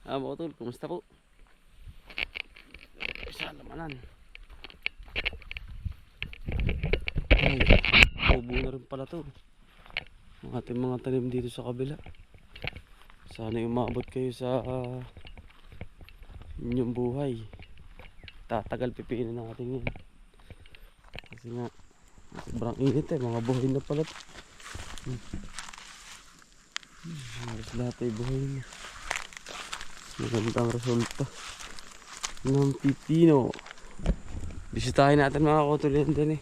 Mga tol, kumusta po? Isa lamanan. Ay, ubo na rin pala to. Ang ating mga tanim dito sa kabila. Sana umabot kayo sa inyong buhay. Tatagal pipinin natin yan. Kasi nga, sobrang init eh. Mga buhay na pala to. Halos lahat ay buhay na. Magandang resulta ng pipino. Bisitahin natin mga kotulian din eh.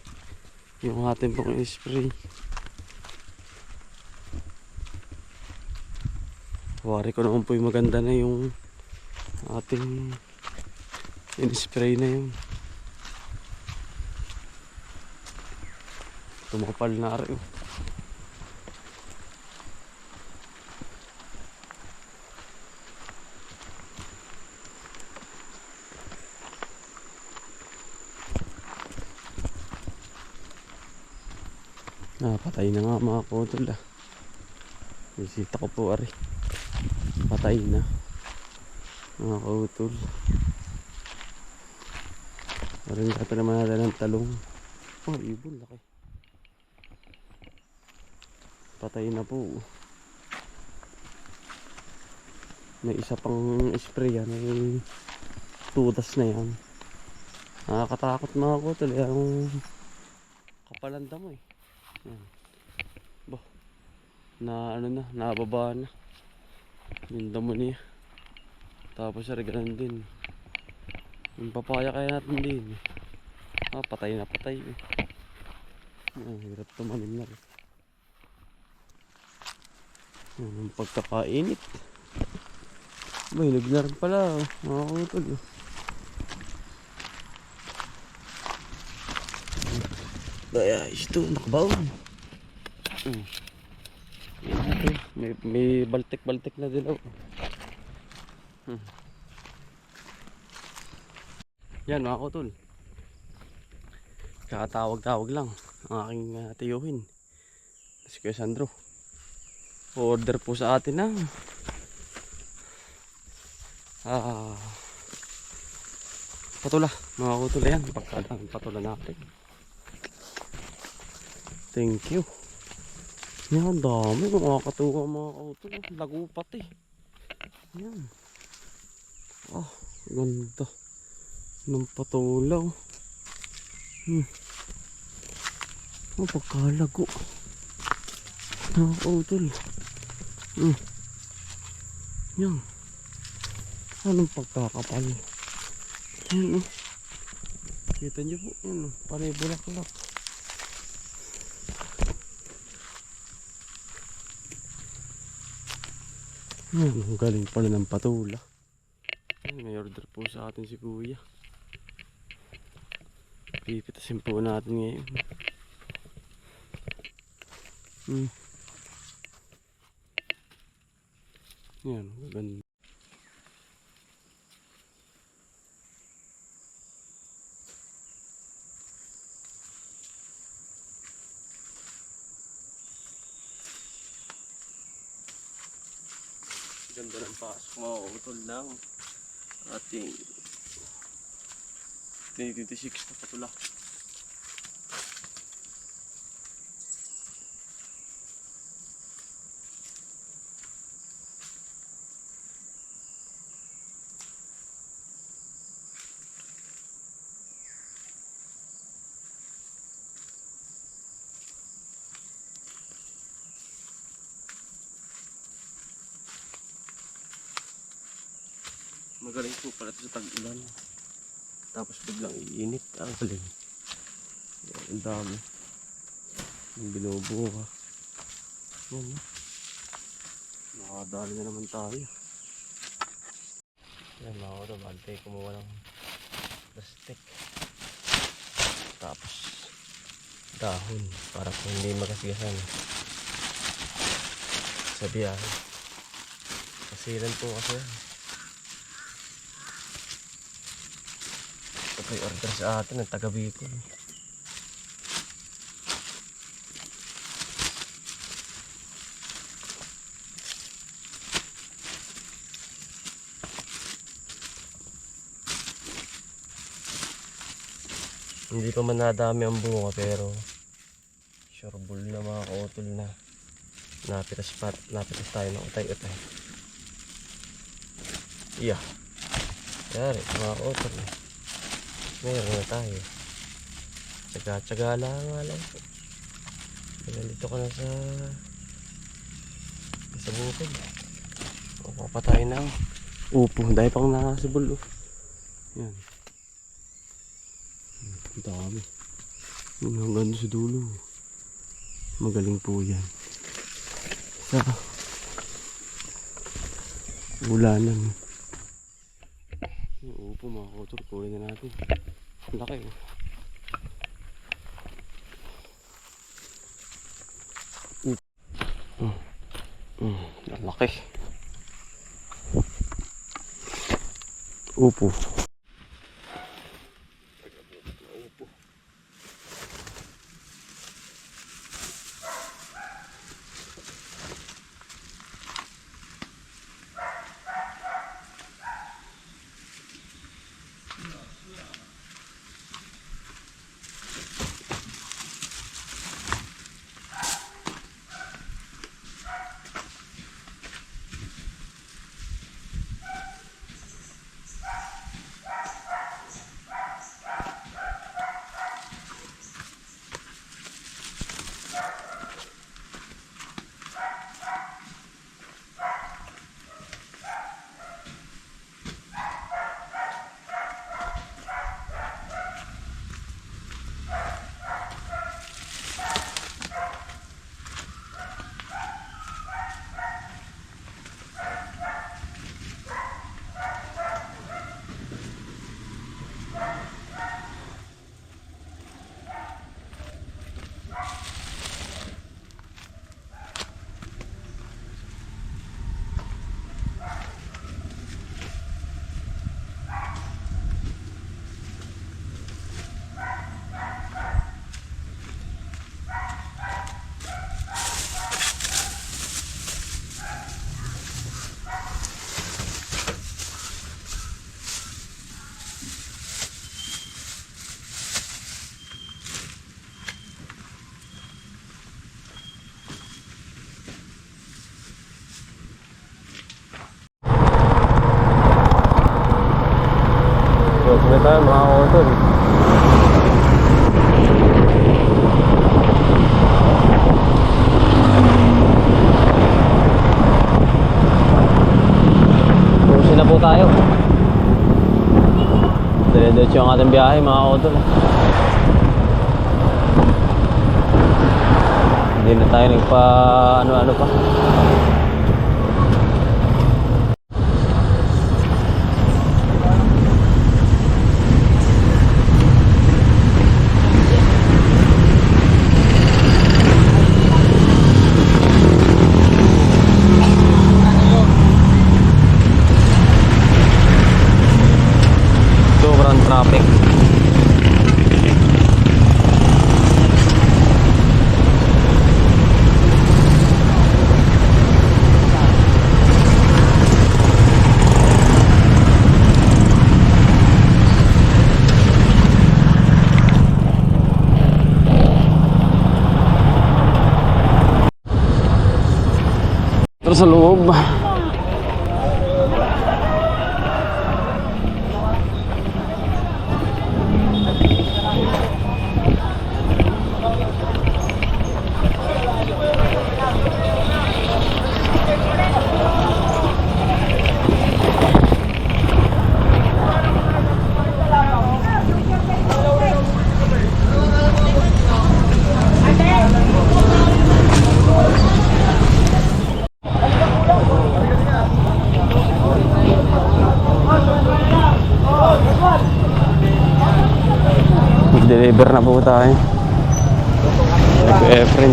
Yung ating pong spray. Wari ko naman po yung maganda na yung ating in-spray na yun. Tumakapal na rin. Patay na nga mga kotol ah. Bisita ko po ari. Patay na mga kotol. Maring kata naman natin ng talong. Oh, ibon laki. Patay na po. May isa pang spray yan. May tudas na yan. Nakakatakot mga kotol. Yung kapalanda mo eh. Yan. Bah, na ano na, nababa na yung damo niya. Tapos ganun din yung papaya kaya natin din patay na patay eh. Hirap tumanim na rin. Yung pagkakainit may na rin pala mga utol. Kaya ito nakabaon. May baltik na dilaw. Yan mga kotol. Kakatawag-tawag lang ang aking tiyuhin. Si Kuya Sandro. Order po sa atin ng patula. Mga kotol yan. Pagkadang patula natin. Thank you. Yan, dami. Makakatuwa mga kotol. Lago pati. Yan. Ganda ng patulaw. Pagkalago mga kotol. Yan. Anong pagkakapal. Yan kita nyo po. Yan panay bulaklak. Yan, ang galing pala ng patula. May order po sa atin si Kuya. Pipitasin po natin ngayon. Yan, ganda. Ganda ng pasok mga utol lang. Ating 2026 na patula. Magaling po pala ito sa tag-ulan. Tapos biglang iinit. Ang galing. Ang dami. Ang binubuha. Nakadali na naman tayo. Yan mga ito. Bantay kumuha ng plastic. Tapos dahon. Para kung hindi magasigasan. Sabihan. Kasiran po kasi yan. May order sa atin ng taga Bicol. Hindi pa man nadami ang bunga pero sureball na mga kautol na napitas tayo ng utay-utay. Yeah. Yari mga kautol. Meron na tayo. Tsaga-tsaga lang nga lang. Nandito ka na sa bukid. Kukuha pa tayo ng upo. Dahil pang nakasibol. Yan. Ang dami. Hanggang sa dulo. Magaling po yan. Sa ulanan. Yung upo mga kotor. Kunin na natin. Ang laki oh. Ang laki. Upo. Sunod tayo mga kautol. Pusin na po tayo. Dire-diretso ang ating biyahe mga kautol. Hindi na tayo nagpa ano-ano pa. Sobrang traffic. Terus sa loob. Deliver na po tayo. Efren.